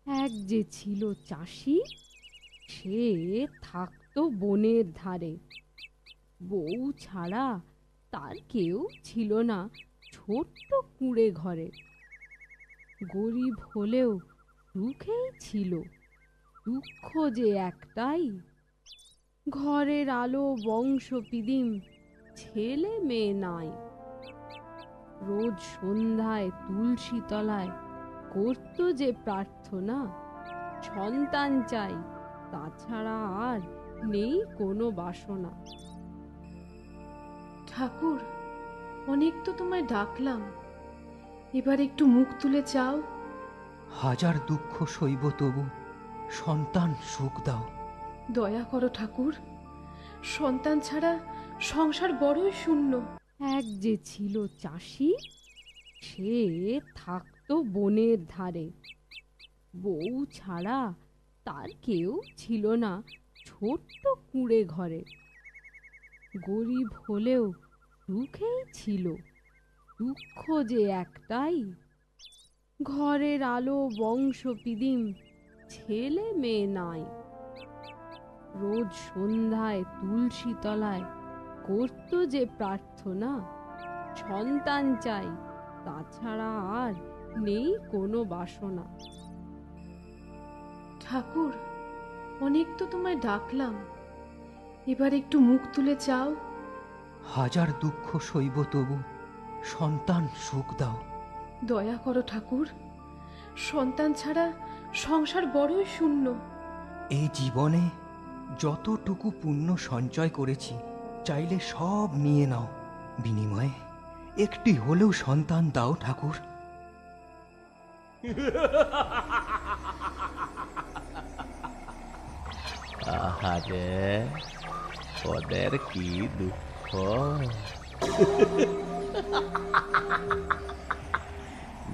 এক যে ছিল চাষি, সে থাকতো বনের ধারে। বউ ছাড়া তার কেউ ছিল না ছোট্ট কুঁড়ে ঘরে। গরিব হলেও সুখেই ছিল, দুঃখ যে একটাই, ঘরের আলো বংশ পিদিম, ছেলে মেয়ে নাই। রোজ সন্ধ্যায় তুলসী তলায় করত যে প্রার্থনা, সন্তান চাই, তাছাড়া আর নেই কোনো বাসনা। ঠাকুর, অনেক তো তোমায় ডাকলাম, এবার একটু মুখ তুলে চাও। হাজার দুঃখ সইব তবু সন্তান সুখ দাও। দয়া করো ঠাকুর, সন্তান ছাড়া সংসার বড়ই শূন্য। এক যে ছিল চাষি, সে থাকতো বনের ধারে। বউ ছাড়া তার কেউ ছিল না ছোট্ট কুঁড়ে ঘরে। গরিব হলেও সুখেই ছিল, দুঃখ যে একটাই, ঘরের আলো বংশ পিদিম, ছেলে মেয়ে নাই। রোজ সন্ধ্যায় তুলসী তলায় করত যে প্রার্থনা, সন্তান চাই, তাছাড়া আর নেই কোনো বাসনা। ঠাকুর, অনেক তো তোমায় ডাকলাম, এবার একটু মুখ তুলে চাও। হাজার দুঃখ সইব তবু সন্তান সুখ দাও। দয়া করো ঠাকুর, সন্তান ছাড়া সংসার বড়ই শূন্য। এই জীবনে যতটুকু পুণ্য সঞ্চয় করেছি, চাইলে সব নিয়ে নাও, বিনিময়ে একটি হলেও সন্তান দাও ঠাকুর। আহারে, ওদের কি দুঃখ!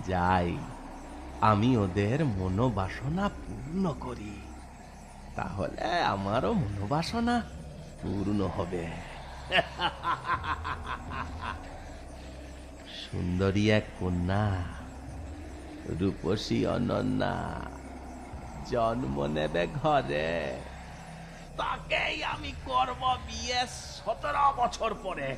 যাই, আমি ওদের মনোবাসনা পূর্ণ করি, তাহলে আমারও মনোবাসনা পূর্ণ হবে। সুন্দরী এক কন্যা, রূপসী অনন্যা জন্ম নেবে ঘরে, তাকেই আমি করব বিয়ে 17 বছর পরে।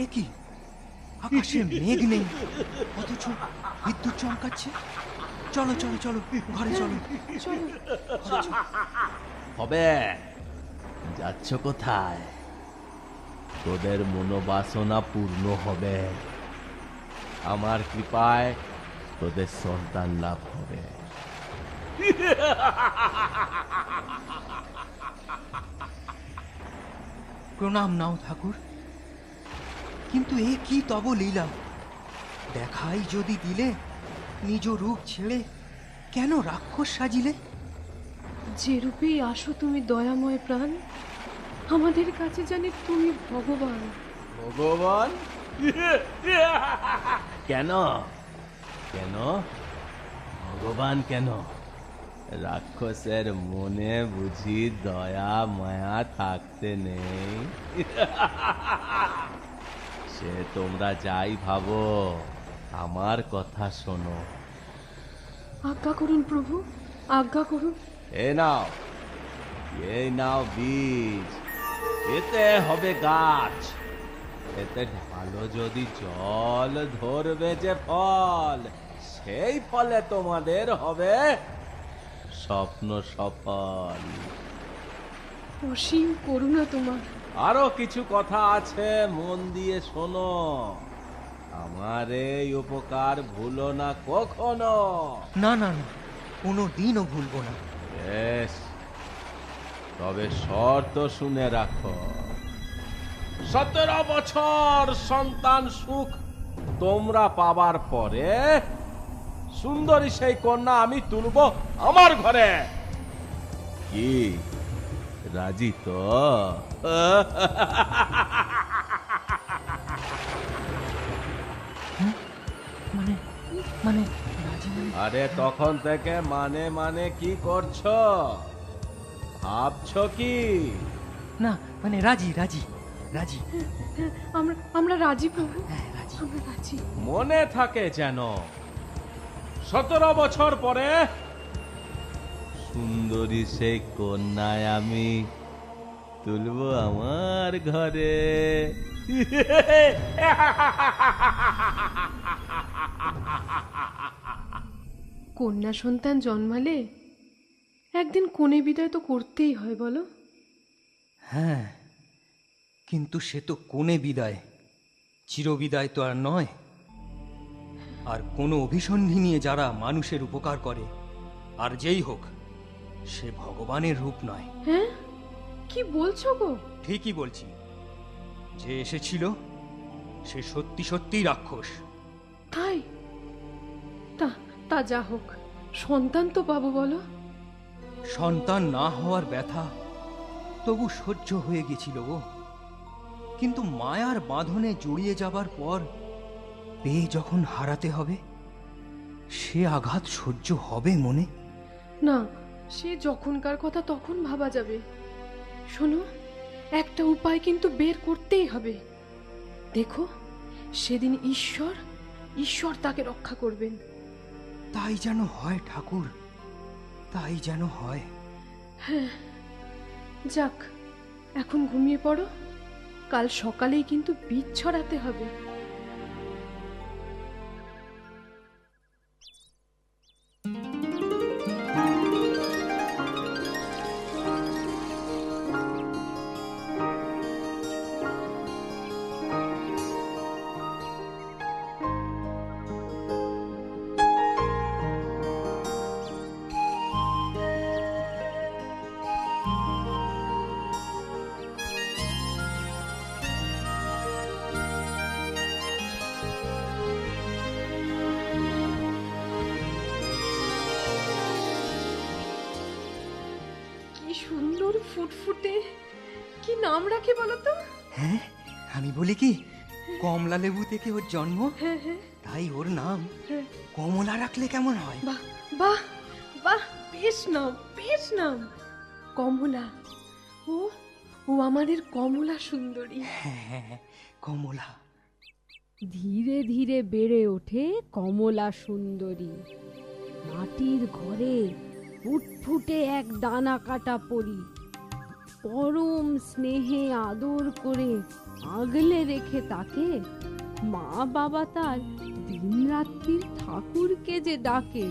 একি আকাশে মেঘ নেই, অথচ বিদ্যুৎ চমকাচ্ছে। চলো চলো চলো, ঘরে চলো। হবে, যাচ্ছ কোথায়? তোদের মনোবাসনা পূর্ণ হবে, আমার কৃপায় তোদের সন্তান লাভ হবে। প্রণাম নাও ঠাকুর, কিন্তু এ কি তব লীলা? দেখাই যদি দিলে, নিজ রূপ ছেড়ে কেন রাক্ষস সাজিলে? যে রূপেই আসো তুমি দয়াময় প্রাণ, আমাদের কাছে জানি তুমি ভগবান। ভগবান? কেন কেন ভগবান কেন? রাক্ষসের মনে বুঝি দয়া মায়া থাকতে নেই? সে তোমরা যাই ভাবো, আমার কথা শোনো। আজ্ঞা করুন প্রভু, আজ্ঞা করুন। এই নাও বীজ, এতে হবে গাছ, এতে ঢালো যদি জল, ধরবে যে ফল, সেই ফলে তোমাদের হবে স্বপ্ন সফল। অসীম করুণা তোমার। আরো কিছু কথা আছে, মন দিয়ে শোনো। আমার এই উপকার ভুলো না কখনো। না না না, কোনো দিনও ভুলবো না। বেশ, তবে শর্ত শুনে রাখো। 17 বছর সন্তান সুখ তোমরা পাবার পরে সুন্দরী সেই কন্যা আমি তুলব আমার ঘরে। কি, রাজি তো? মানে মানে রাজি মানে? আরে তখন থেকে মানে মানে কি করছো? ভাবছো কি? না মানে রাজি রাজি। রাজি। আমরা আমরা রাজি প্রভু, হ্যাঁ রাজি। আমরা রাজি। মনে থাকে যেন 17 বছর পরে সুন্দরী সেই কন্যায় আমি তুলবো আমার ঘরে। কন্যা সন্তান জন্মালে একদিন কনে বিদায় তো করতেই হয় বলো। হ্যাঁ, কিন্তু সে তো কোণে বিদায়, চিরবিদায় তো আর নয়। আর কোনো অভিসন্ধি নিয়ে যারা মানুষের উপকার করে, আর যেই হোক, সে ভগবানের রূপ নয়। হ্যাঁ, কি বলছো গো? ঠিকই বলছি। যে এসেছিল সে সত্যি সত্যিই রাক্ষস। তাই? তা তা যা হোক, সন্তান তো পাবো বলো। সন্তান না হওয়ার ব্যথা তবু সহ্য হয়ে গেছিল গো। কিন্তু মায়ার বাঁধনে জড়িয়ে যাবার পর পেয়ে যখন হারাতে হবে, সে আঘাত সহ্য হবে মনে? না, সে যখনকার কথা তখন ভাবা যাবে। শোনো, একটা উপায় কিন্তু বের করতেই হবে। দেখো, সেদিন ঈশ্বর তাকে রক্ষা করবেন। তাই যেন হয় ঠাকুর, তাই যেন হয়। হ্যাঁ, যাক, এখন ঘুমিয়ে পড়ো। কাল সকালেই কিন্তু বীজ ছড়াতে হবে। কি সুন্দর ফুটফুটে, কি নাম রাখি বলো তো? হ্যাঁ, আমি বলি কি, কমলা লেবু থেকে ওর জন্ম, হ্যাঁ হ্যাঁ তাই ওর নাম হ্যাঁ। কমলা রাখলে কেমন হয়? বাহ বাহ বাহ, বেশ নাম, বেশ নাম। কমলা। ও ও আমাদের কমলা সুন্দরী। হ্যাঁ হ্যাঁ হ্যাঁ, কমলা। ধীরে ধীরে বেড়ে ওঠে কমলা সুন্দরী। মাটির ঘরে ফুটফুটে এক ডানা কাটা পরি পরম স্নেহে আদর করে আগলে রেখে তাকে মা বাবা তার দিনরাত্রির ঠাকুরকে যে ডাকে।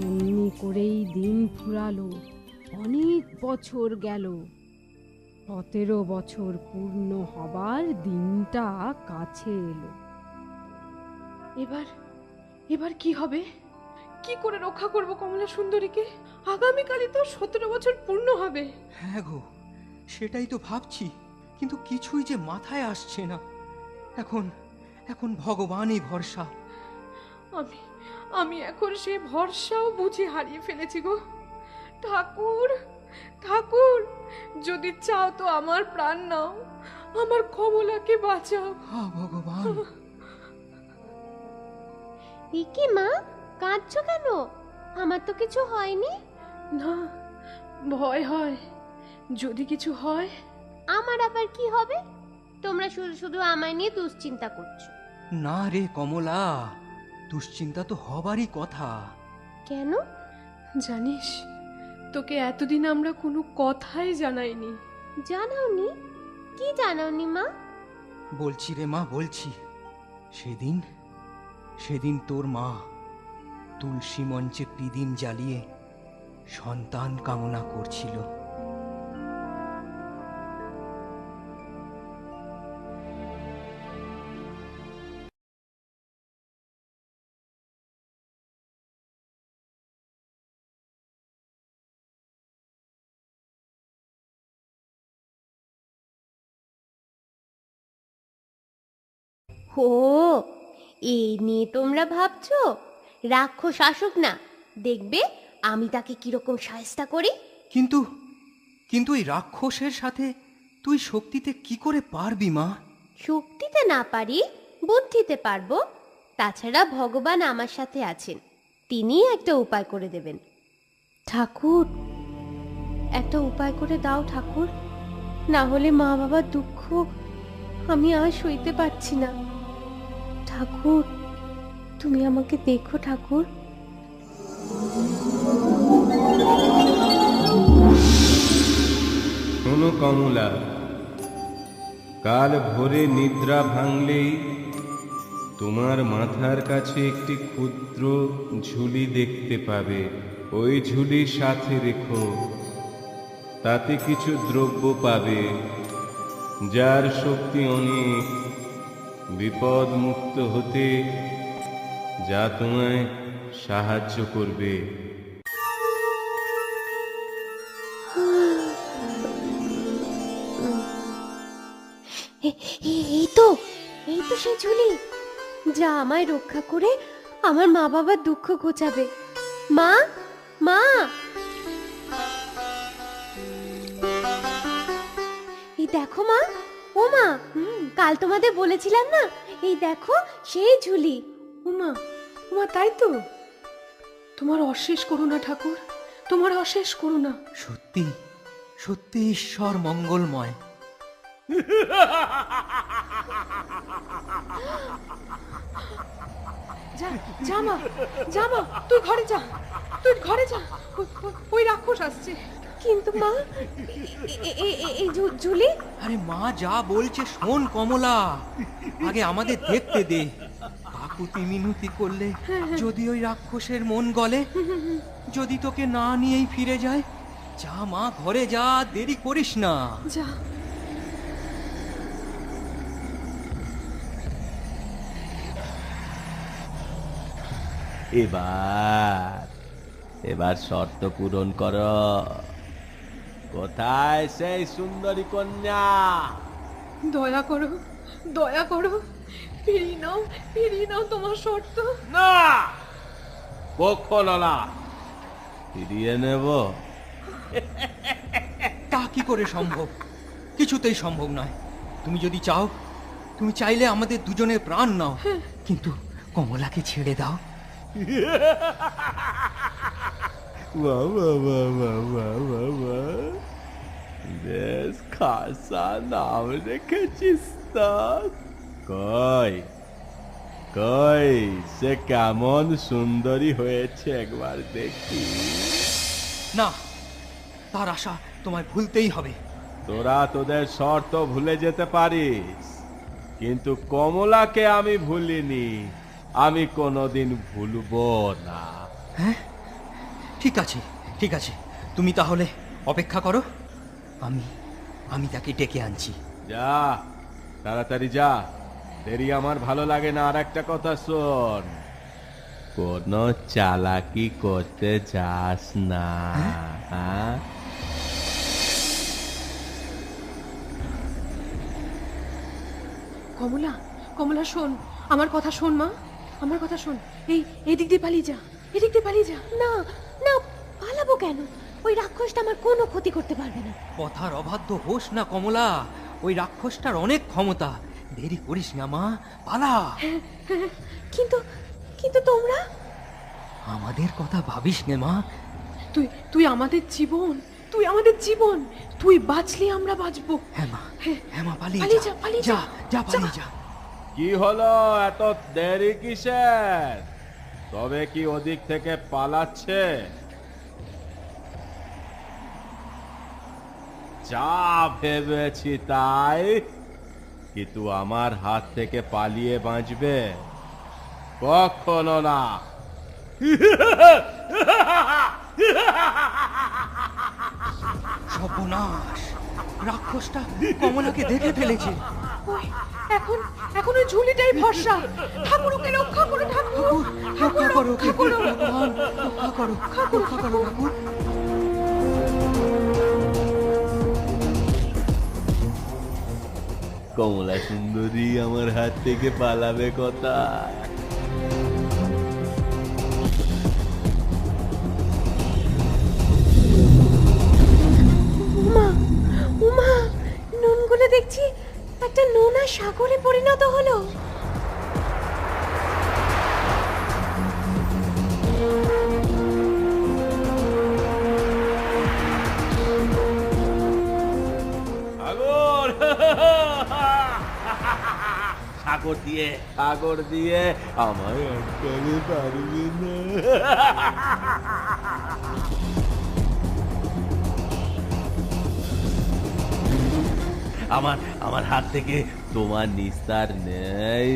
এমনি করেই দিন ফুরালো, অনেক বছর গেল। 17 বছর পূর্ণ হবার দিনটা কাছে এলো। এবার এবার কি হবে? কি করে রক্ষা করব কমলা সুন্দরীকে? আগামীকালই তো 17 বছর পূর্ণ হবে। হ্যাঁ গো, সেটাই তো ভাবছি, কিন্তু কিছুই যে মাথায় আসছে না। এখন এখন ভগবানই ভরসা। আমি আমি এখন সে ভরসাও বুঝি হারিয়ে ফেলেছি গো। ঠাকুর, ঠাকুর, যদি চাও তো আমার প্রাণ নাও, আমার কমলাকে বাঁচাও। হা ভগবান। কি মা, কাঁদছো কেন? আমার তো কিছু হয়নি। না, ভয় হয়, যদি কিছু হয়। আমার আবার কি হবে? তোমরা শুধু শুধু আমায় নিয়ে দুশ্চিন্তা করছো। না রে কমলা, দুশ্চিন্তা তো হবারই কথা। কেন? জানিস, তোকে এতদিন আমরা কোনো কথাই জানাইনি। জানাওনি? কি জানাওনি মা? বলছি রে মা, বলছি। সেদিন সেদিন তোর মা তুলসী মঞ্চে পিদিম জ্বালিয়ে সন্তান কামনা করছিল। ও, এই নিয়ে তোমরা ভাবছো? রাক্ষস আসুক না, দেখবে আমি তাকে কিরকম শায়েস্তা করি। কিন্তু কিন্তু এই রাক্ষসের সাথে তুই শক্তিতে কি করে পারবি মা? শক্তিতে না পারি, বুদ্ধিতে পারবো। তাছাড়া ভগবান আমার সাথে আছেন, তিনি একটা উপায় করে দেবেন। ঠাকুর, একটা উপায় করে দাও ঠাকুর, না হলে মা বাবার দুঃখ আমি আর সইতে পারছি না। ঠাকুর, তুমি আমাকে দেখো ঠাকুর। শোনো কমলা, কাল ভোরে নিদ্রা ভাঙলেই তোমার মাথার কাছে একটি ক্ষুদ্র ঝুলি দেখতে পাবে। ওই ঝুলি সাথে রেখো, তাতে কিছু দ্রব্য পাবে যার শক্তি অনেক, বিপদ মুক্ত হতে যা তোমায় সাহায্য করবে। এই তো সেই ঝুলি, যা আমায় রক্ষা করে আমার মা বাবার দুঃখ ঘোচাবে। মা, মা, এই দেখো মা, ও মা, কাল তোমাদের বলেছিলাম না, এই দেখো সেই ঝুলি। উমা, উমা, তাই তো। তোমার অশেষ করুণা ঠাকুর, তোমার অশেষ করুণা। সত্যি সত্যি ঈশ্বর মঙ্গলময়। যা, যা মা, যা মা, তুই ঘরে যা, তুই ঘরে যা। ওই রাক্ষস আসছে। কিন্তু মা, এই ঝুলি। আরে মা যা বলছে শোন কমলা, আগে আমাদের দেখতে দে। কাকুতি মিনতি করলে যদি ওই রাক্ষসের মন গলে, যদি তোকে না নিয়েই ফিরে যায়, যা মা ঘরে যা, দেরি করিস না। যা। এবার শর্ত পূরণ করো। কোথায় সেই সুন্দরী কন্যা? দয়া করো, দয়া করো, ফিরিয়ে নাও তোমার শর্ত। না, কখনো না। ফিরিয়ে নেব? তা কি করে সম্ভব? কিছুতেই সম্ভব নয়। তুমি যদি চাও, তুমি চাইলে আমাদের দুজনের প্রাণ নাও, কিন্তু কমলাকে ছেড়ে দাও। বেশ খাসা নাম রেখেছিস তো। কই কই সে কেমন সুন্দরী হয়েছে একবার দেখি। না, তার আশা তোমায় ভুলতেই হবে। তোরা তোদের শর্ত ভুলে যেতে পারিস, কিন্তু কমলাকে আমি ভুলিনি, আমি কোনোদিন ভুলবো না। হ্যাঁ, ঠিক আছে, ঠিক আছে, তুমি তাহলে অপেক্ষা করো, আমি তাকে ডেকে আনছি। যা, তাড়াতাড়ি যা, দেরি আমার ভালো লাগে না। আর একটা কথা শোন, কোনো চালাকি করতে যাস না। হ্যাঁ, কমলা, কমলা শোন, আমার কথা শোন মা, আমার কথা শোন। এদিক দিয়ে পালিয়ে যা, এদিক দিয়ে পালিয়ে যা। না না, পালাবো কেন? ওই রাক্ষসটা আমার কোনো ক্ষতি করতে পারবে না। কথার অবাধ্য হোস না কমলা, ওই রাক্ষসটার অনেক ক্ষমতা। দেরি করিস না মা, পালা। কিন্তু কিন্তু তোমরা আমাদের কথা ভাবিস নে মা। তুই আমাদের জীবন, তুই আমাদের জীবন, তুই বাঁচলে আমরা বাঁচবো। হ্যাঁ মা, হ্যাঁ মা, পালিয়ে পালিয়ে যা, যা, পালিয়ে যা, যা, যা, পালিয়ে যা। কি হলো, এত দেরি কিসের? তবে কি ওদিক থেকে পালাচ্ছে? যা ভেবেছি তাই, কিন্তু আমার হাত থেকে পালিয়ে বাঁচবে? কখনো না। সর্বনাশ, রাক্ষসটা কমলাকে দেখে ফেলেছে। ওই, এখন ওই ঝুলিটাই ভরসা। ঠাকুর ওকে রক্ষা করো, ঠাকুর, রক্ষা করো, রক্ষা করো। ভগবান, রক্ষা করো, রক্ষা করো ঠাকুর। কমলা সুন্দরী আমার হাত থেকে পালাবে কোথায়? উমা, উমা, নুনগুলো দেখছি একটা নোনা সাগরে পরিণত হলো। আগুন! সাগর দিয়ে আমায় আটকাতে পারবে না। আমার হাত থেকে তোমার নিস্তার নেই।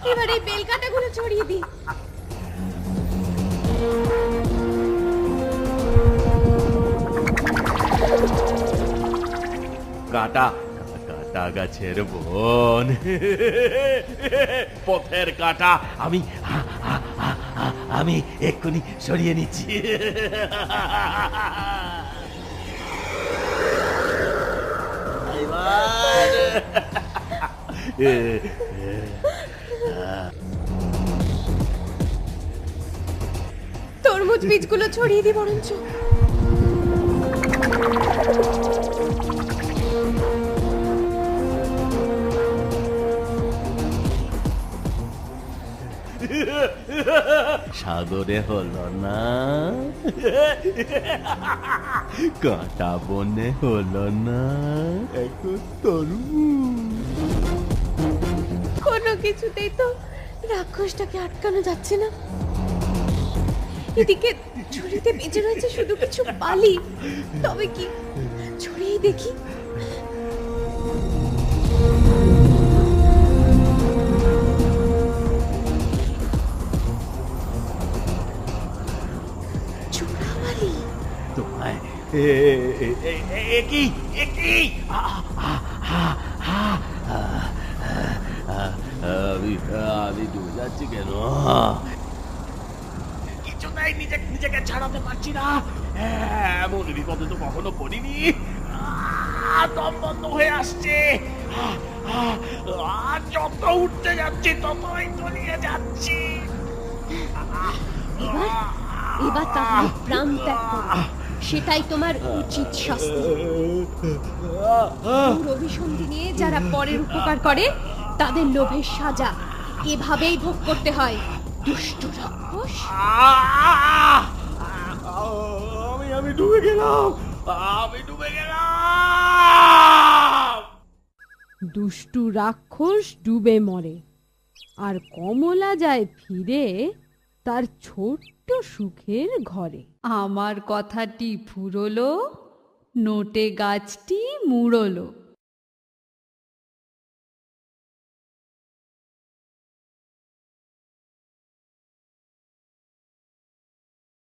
এবার এই বেলকাটাগুলো ছড়িয়ে দিই। কাটা কাটা গাছের বন, পথের কাটা আমি এক্ষুনি সরিয়ে নিচ্ছি। তরমুজ বীজগুলো ছড়িয়ে দিই বরঞ্চ। সাগরে হলো না, কাঁটা বনে হলো না, এখন তরমুজ। কোনো কিছুতেই তো রাক্ষসটাকে আটকানো যাচ্ছে না। এদিকে ঝুড়িতে বেঁচে রয়েছে শুধু কিছু বালি। তবে কি ছড়িয়ে দেখি। চূড়াবালি। তোমায় একই আমি ডুবে যাচ্ছি কেন? কিছুটাই নিজেকে ছাড়াতে পারছি না। এমন বিপদে তো কখনো পড়িনি। দম বন্ধ হয়ে আসছে। যত উঠতে যাচ্ছি ততই তলিয়ে যাচ্ছি। এবার তাহলে প্রাণ ত্যাগ করো, সেটাই তোমার উচিত শাস্তি। অভিসন্ধি নিয়ে যারা পরের উপকার করে তাদের লোভের সাজা এভাবেই ভোগ করতে হয়। দুষ্ট রাক্ষস। আমি ডুবে গেলাম। দুষ্টু রাক্ষস ডুবে মরে, আর কমলা যায় ফিরে তার ছোট্ট সুখের ঘরে। আমার কথাটি ফুরলো, নোটে গাছটি মুড়লো।